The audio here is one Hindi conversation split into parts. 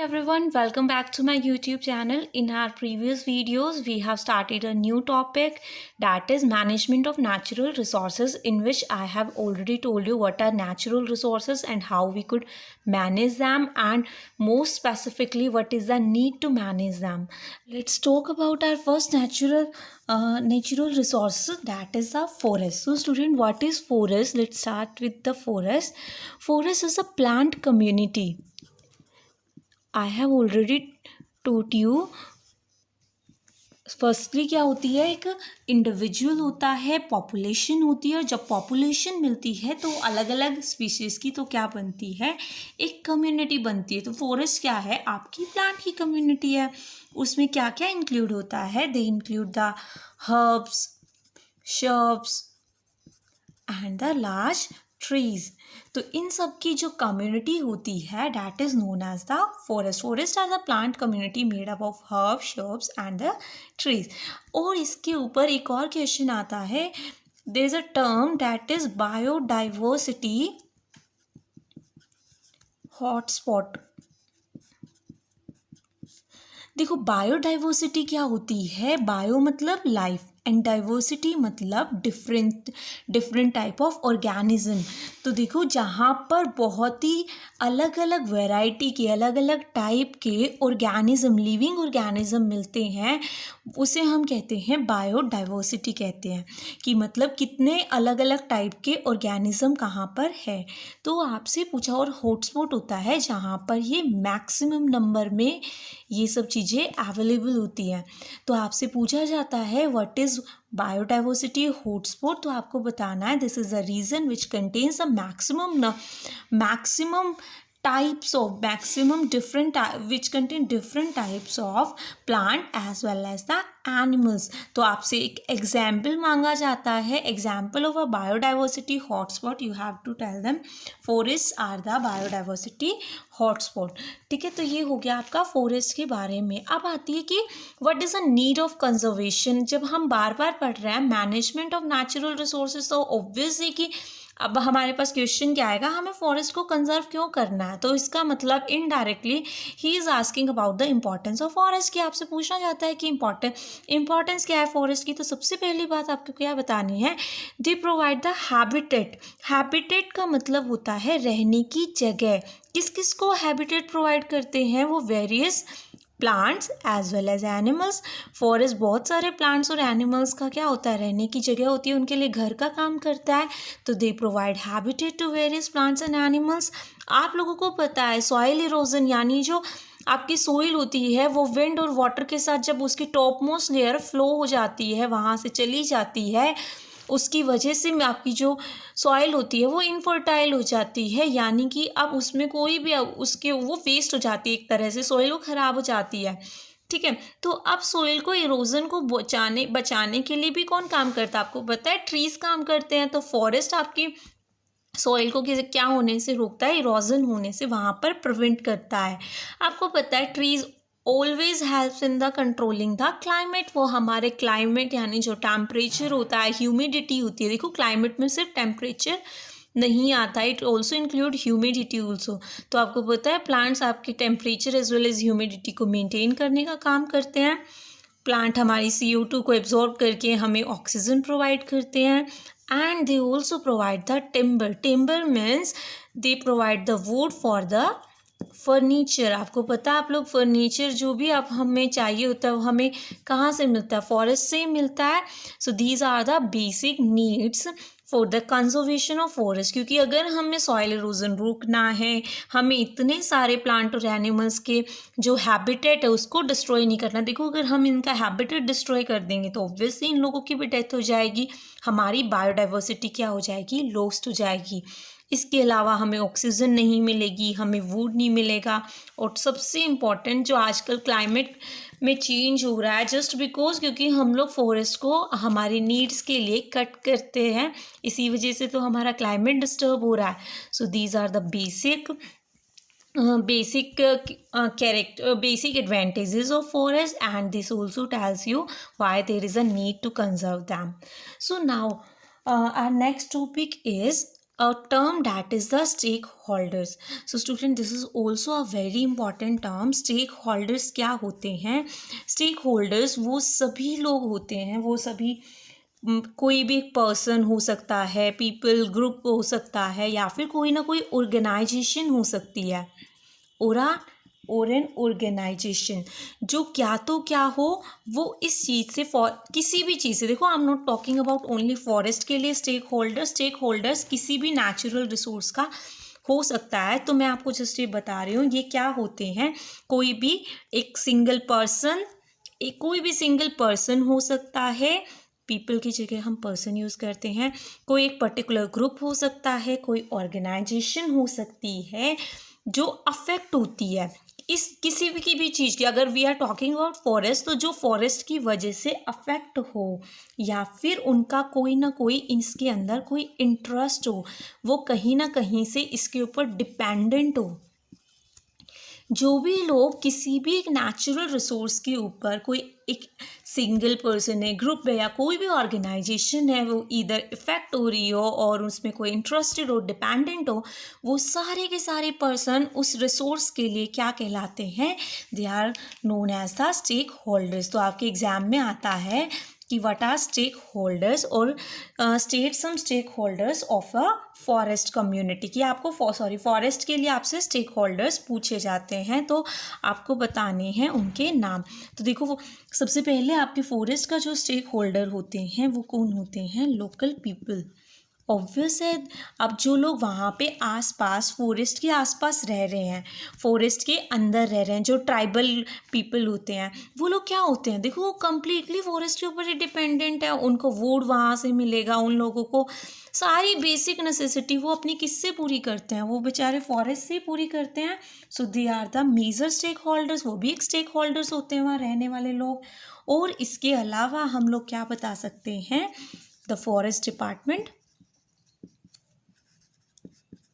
everyone, welcome back to my YouTube channel. In our previous videos, we have started a new topic, that is management of natural resources, in which I have already told you what are natural resources and how we could manage them, and most specifically what is the need to manage them. Let's talk about our first natural resources, that is the forest. So student, what is forest? Let's start with the forest. Forest is a plant community. I have already taught you firstly क्या होती है, एक इंडिविजुअल होता है, पॉपुलेशन होती है, और जब पॉपुलेशन मिलती है तो अलग अलग स्पीशीज़ की तो क्या बनती है, एक कम्युनिटी बनती है. तो फॉरेस्ट क्या है, आपकी प्लांट की कम्युनिटी है. उसमें क्या क्या इंक्लूड होता है, they include the herbs, shrubs and the large trees. तो इन सब की जो कम्युनिटी होती है that is known as the forest. Forest are the plant community made up of herb, shrubs and the trees. और इसके ऊपर एक और क्वेश्चन आता है, there is a term that is biodiversity hotspot. देखो बायोडाइवर्सिटी क्या होती है, बायो मतलब लाइफ एंड डाइवर्सिटी मतलब डिफरेंट टाइप ऑफ ऑर्गेनिज्म. तो देखो जहाँ पर बहुत ही अलग अलग वैरायटी के, अलग अलग टाइप के ऑर्गेनिज्म, लिविंग ऑर्गेनिज्म मिलते हैं, उसे हम कहते हैं बायोडाइवर्सिटी कहते हैं. कि मतलब कितने अलग अलग टाइप के ऑर्गेनिज्म कहाँ पर है. तो आपसे पूछा, और हॉटस्पॉट होता है जहाँ पर ये मैक्सिमम नंबर में ये सब चीज़ें अवेलेबल होती हैं. तो आपसे पूछा जाता है व्हाट इज़ बायोडाइवर्सिटी हॉटस्पॉट. तो आपको बताना है this is a region which contains the maximum types of which contain different types of plant as well as the animals. तो आपसे एक एग्जाम्पल मांगा जाता है, example of a biodiversity hotspot. You have to tell them forest are the biodiversity hotspot. ठीक है, तो ये हो गया आपका फॉरेस्ट के बारे में. अब आती है कि what is a need of conservation. जब हम बार बार पढ़ रहे हैं मैनेजमेंट ऑफ नेचुरल रिसोर्सेज, तो ऑब्वियस है कि अब हमारे पास क्वेश्चन क्या आएगा, हमें फॉरेस्ट को कंजर्व क्यों करना है. तो इसका मतलब indirectly he is asking about the importance of forest. की आपसे पूछना चाहता है कि इम्पोर्टेंस क्या है फॉरेस्ट की. तो सबसे पहली बात आपको क्या बतानी है, they provide the habitat. Habitat का मतलब होता है रहने की जगह. किस किस को हैबिटेट प्रोवाइड करते हैं, वो various plants as well as animals. Forest बहुत सारे प्लांट्स और एनिमल्स का क्या होता है, रहने की जगह होती है, उनके लिए घर का काम करता है. तो they provide habitat to various plants and animals. आप लोगों को पता है सॉइल इरोजन, यानी जो आपकी सोइल होती है वो विंड और वाटर के साथ जब उसकी टॉप मोस्ट लेयर फ्लो हो जाती है, वहाँ से चली जाती है, उसकी वजह से आपकी जो सॉइल होती है वो इनफर्टाइल हो जाती है. यानी कि अब उसमें कोई भी उसके वो वेस्ट हो जाती है, एक तरह से सॉइल वो ख़राब हो जाती है. ठीक है, तो अब सॉइल को इरोजन को बचाने के लिए भी कौन काम करता है, आपको पता है ट्रीज़ काम करते हैं. तो फॉरेस्ट आपकी सॉइल को क्या होने से रोकता है, इरोजन होने से वहाँ पर प्रिवेंट करता है. आपको पता है trees always helps in the controlling the climate. वो हमारे क्लाइमेट यानी जो टेम्परेचर होता है, ह्यूमिडिटी होती है. देखो क्लाइमेट में सिर्फ टेम्परेचर नहीं आता, it also include humidity also. तो आपको पता है प्लांट्स आपके temperature as well as humidity को मेंटेन करने का काम करते हैं. प्लांट हमारी CO2 को एब्जॉर्ब करके हमें ऑक्सीजन प्रोवाइड करते हैं. And they also provide the timber. Timber means they provide the wood for the furniture. आपको पता है आप लोग फर्नीचर जो भी आप हमें चाहिए होता है वो हमें कहाँ से मिलता है, फॉरेस्ट से मिलता है. So these are the basic needs for the conservation of forest. क्योंकि अगर हमें सॉइल इरोजन रोकना है, हमें इतने सारे प्लांट और एनिमल्स के जो हैबिटेट है उसको डिस्ट्रॉय नहीं करना. देखो अगर हम इनका हैबिटेट डिस्ट्रॉय कर देंगे तो ऑब्वियसली इन लोगों की भी डेथ हो जाएगी, हमारी बायोडाइवर्सिटी क्या हो जाएगी, लॉस्ट हो जाएगी. इसके अलावा हमें ऑक्सीजन नहीं मिलेगी, हमें वुड नहीं मिलेगा. और सबसे इम्पॉर्टेंट जो आजकल क्लाइमेट में चेंज हो रहा है जस्ट बिकॉज क्योंकि हम लोग फॉरेस्ट को हमारी नीड्स के लिए कट करते हैं, इसी वजह से तो हमारा क्लाइमेट डिस्टर्ब हो रहा है. So these are the basic advantages of forest, and this also tells you why there is a need to conserve them. So now our next topic is a term that is the stakeholders. So student, this is also a very important term. Stakeholders क्या होते हैं? Stakeholders वो सभी लोग होते हैं, वो सभी कोई भी एक पर्सन हो सकता है, पीपल ग्रुप हो सकता है, या फिर कोई ना कोई ऑर्गेनाइजेशन हो सकती है, और एन ऑर्गेनाइजेशन जो क्या तो क्या हो, वो इस चीज़ से किसी भी चीज़ से, देखो I am not talking about only forest के लिए स्टेक होल्डर्स किसी भी नेचुरल रिसोर्स का हो सकता है। तो मैं आपको जस्ट ये बता रही हूँ ये क्या होते हैं। कोई भी एक सिंगल पर्सन, कोई भी सिंगल पर्सन हो सकता है, पीपल की जगह हम पर्सन यूज़ करते हैं। कोई एक पर्टिकुलर ग्रुप हो सकता है, कोई ऑर्गेनाइजेशन हो सकती है जो अफेक्ट होती है इस किसी भी की भी चीज़ की। अगर we are talking about forest, तो जो फॉरेस्ट की वजह से अफेक्ट हो, या फिर उनका कोई ना कोई इसके अंदर कोई इंटरेस्ट हो, वो कहीं ना कहीं से इसके ऊपर डिपेंडेंट हो। जो भी लोग किसी भी एक नेचुरल रिसोर्स के ऊपर, कोई एक सिंगल पर्सन है, ग्रुप है, या कोई भी ऑर्गेनाइजेशन है, वो इधर इफेक्ट हो रही हो और उसमें कोई इंटरेस्टेड हो, डिपेंडेंट हो, वो सारे के सारे पर्सन उस रिसोर्स के लिए क्या कहलाते हैं? They are known as the stakeholders. तो आपके एग्जाम में आता है कि व्हाट आर स्टेक होल्डर्स, और state some stakeholders of a forest community, कि आपको फॉरेस्ट के लिए आपसे स्टेक होल्डर्स पूछे जाते हैं, तो आपको बताने हैं उनके नाम। तो देखो, सबसे पहले आपके फॉरेस्ट का जो स्टेक होल्डर होते हैं वो कौन होते हैं? Local people. ऑब्वियस है, अब जो लोग वहाँ पे आसपास फॉरेस्ट के आसपास रह रहे हैं, फॉरेस्ट के अंदर रह रहे हैं, जो ट्राइबल पीपल होते हैं, वो लोग क्या होते हैं? देखो, वो कम्प्लीटली फॉरेस्ट के ऊपर ही डिपेंडेंट है। उनको वुड वहाँ से मिलेगा, उन लोगों को सारी बेसिक नेसेसिटी वो अपनी किससे पूरी करते हैं? वो बेचारे फॉरेस्ट से पूरी करते हैं। So they are the major stakeholders, वो भी एक स्टेक होल्डर्स होते हैं वहाँ रहने वाले लोग। और इसके अलावा हम लोग क्या बता सकते हैं? द फॉरेस्ट डिपार्टमेंट,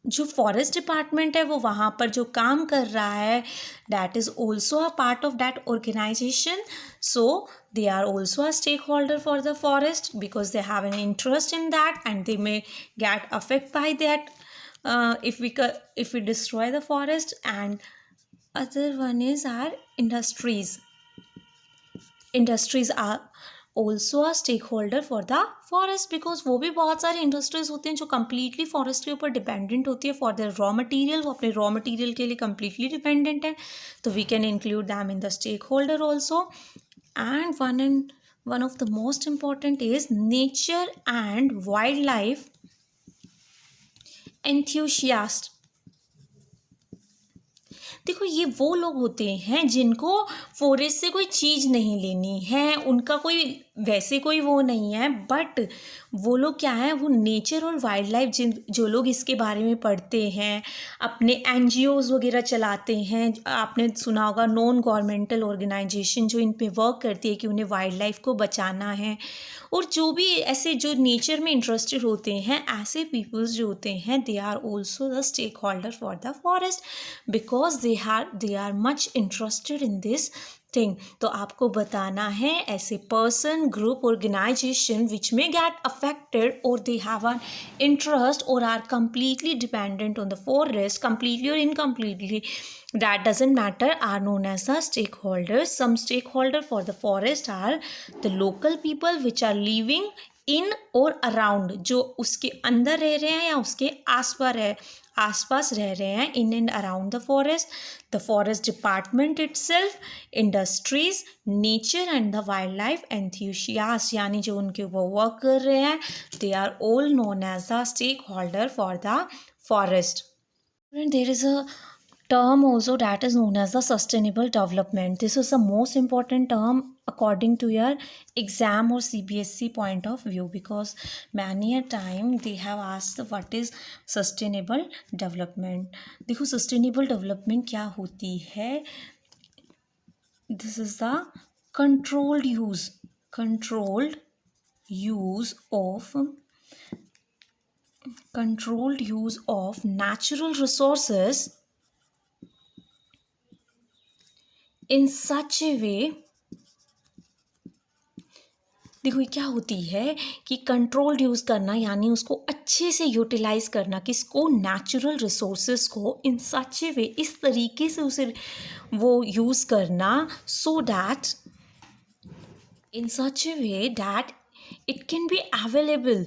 जो फॉरेस्ट डिपार्टमेंट है वो वहाँ पर जो काम कर रहा है, that is also a part of that organisation. So they are also a stakeholder for the forest because they have an interest in that, and they may get affected by that if we destroy the forest. And other one is our industries are also a stakeholder for the forest, because वो भी बहुत सारी इंडस्ट्रीज होती हैं जो कम्प्लीटली फॉरेस्ट के ऊपर डिपेंडेंट होती है फॉर द रॉ मटेरियल। वो अपने रॉ मटेरियल के लिए कम्प्लीटली डिपेंडेंट है, तो we can include them in the stakeholder also. and one of the most important is nature and wildlife enthusiast। देखो, ये वो लोग होते हैं जिनको फॉरेस्ट से कोई चीज़ नहीं लेनी है, उनका कोई वैसे कोई वो नहीं है, बट वो लोग क्या है, वो नेचर और वाइल्ड लाइफ जो लोग इसके बारे में पढ़ते हैं, अपने एनजीओज़ वगैरह चलाते हैं। आपने सुना होगा नॉन गवर्नमेंटल ऑर्गेनाइजेशन जो इन पे वर्क करती है कि उन्हें वाइल्ड लाइफ को बचाना है, और जो भी ऐसे जो नेचर में इंटरेस्टेड होते हैं, ऐसे पीपल्स जो होते हैं, they are also the stakeholder for the forest, because they are much interested in this thing. तो आपको बताना है ऐसे पर्सन, ग्रुप, ऑर्गेनाइजेशन विच में गेट अफेक्टेड और दे हैव एन इंटरेस्ट और are completely dependent on the forest, completely or incompletely, that doesn't matter, are known as the stakeholders. Some stakeholder for the forest are the local people which are living in or around, जो उसके अंदर रह रहे हैं या उसके आसपास रह रहे हैं, in and around the forest, the forest department itself, industries, nature and the wildlife enthusiast, यानी जो उनके ऊपर वर्क कर रहे हैं, they are all known as the stakeholder for the forest. There is a term also that is known as the sustainable development. This is the most important term according to your exam or CBSE point of view, because many a time they have asked what is sustainable development. देखो, sustainable development क्या होती है? This is the controlled use of natural resources in such a way देखो ये क्या होती है कि कंट्रोल्ड यूज़ करना यानी उसको अच्छे से यूटिलाइज करना, किसको, नेचुरल रिसोर्सेज को इन सच ए वे, इस तरीके से उसे वो यूज़ करना, so that in such A way that it can be available,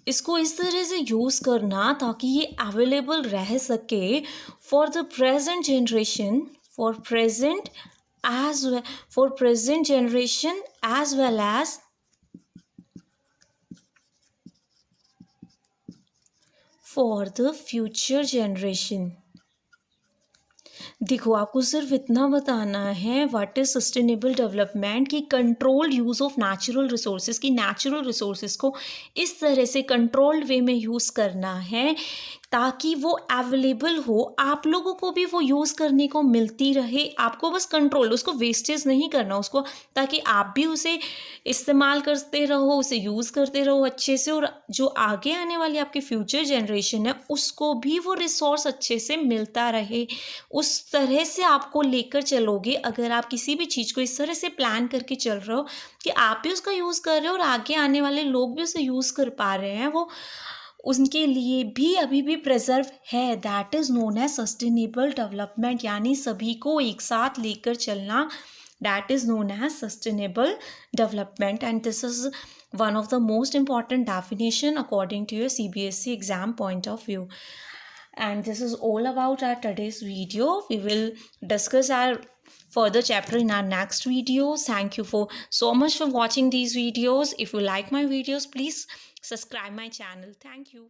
इसको इस तरह से यूज़ करना ताकि ये अवेलेबल रह सके for the present generation, for present as well, for present generation as well as for the future generation. देखो आपको सिर्फ इतना बताना है व्हाट इज सस्टेनेबल डेवलपमेंट, की controlled use of natural resources, की नेचुरल रिसोर्सेज को इस तरह से कंट्रोल्ड वे में यूज़ करना है ताकि वो अवेलेबल हो, आप लोगों को भी वो यूज़ करने को मिलती रहे, आपको बस कंट्रोल, उसको वेस्टेज नहीं करना उसको, ताकि आप भी उसे इस्तेमाल करते रहो, उसे यूज़ करते रहो अच्छे से, और जो आगे आने वाली आपकी फ्यूचर जनरेशन है उसको भी वो रिसोर्स अच्छे से मिलता रहे। उस तरह से आपको लेकर चलोगे, अगर आप किसी भी चीज़ को इस तरह से प्लान करके चल रहे हो कि आप भी उसका यूज़ कर रहे हो और आगे आने वाले लोग भी उसे यूज़ कर पा रहे हैं, वो उनके लिए भी अभी भी प्रिजर्व है, that is known as sustainable development, यानी सभी को एक साथ लेकर चलना, that is known as sustainable development, and this is one of the most important definition according to your CBSE exam point of view. And this is all about our today's video. We will discuss our further chapter in our next video. Thank you for so much for watching these videos. If you like my videos, please subscribe my channel. Thank you.